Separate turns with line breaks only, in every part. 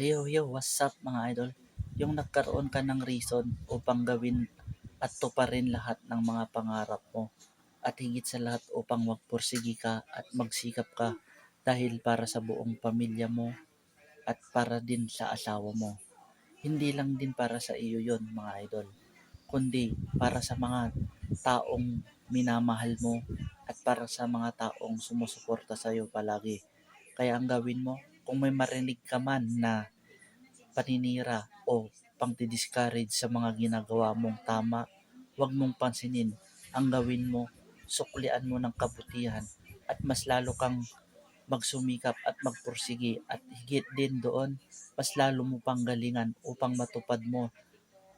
Yo, what's up mga idol? Yung nagkaroon ka ng reason upang gawin at tuparin lahat ng mga pangarap mo at higit sa lahat upang magpursigi ka at magsikap ka dahil para sa buong pamilya mo at para din sa asawa mo. Hindi lang din para sa iyo yon mga idol, kundi para sa mga taong minamahal mo at para sa mga taong sumusuporta sa iyo palagi. Kaya ang gawin mo, kung may marinig ka man na paninira o pang-discourage sa mga ginagawa mong tama, huwag mong pansinin. Ang gawin mo, suklian mo ng kabutihan at mas lalo kang magsumikap at magpursigi at higit din doon, mas lalo mo pang galingan upang matupad mo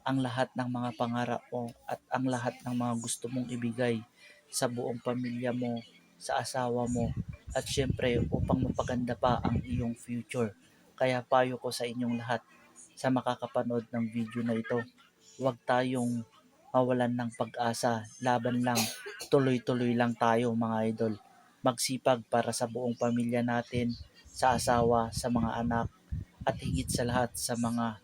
ang lahat ng mga pangarap mo at ang lahat ng mga gusto mong ibigay sa buong pamilya mo, sa asawa mo, at syempre upang mapaganda pa ang iyong future. Kaya payo ko sa inyong lahat sa makakapanood ng video na ito, huwag tayong mawalan ng pag-asa, laban lang, tuloy-tuloy lang tayo mga idol. Magsipag para sa buong pamilya natin, sa asawa, sa mga anak, at higit sa lahat sa mga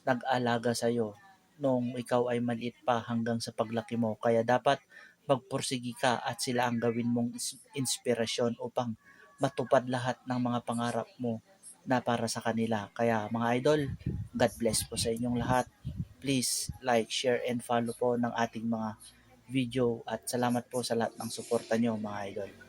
nag-alaga sa iyo nung ikaw ay maliit pa hanggang sa paglaki mo. Kaya dapat magpursigi ka at sila ang gawin mong inspirasyon upang matupad lahat ng mga pangarap mo na para sa kanila. Kaya mga idol, God bless po sa inyong lahat. Please like, share, and follow po ng ating mga video at salamat po sa lahat ng suporta nyo mga idol.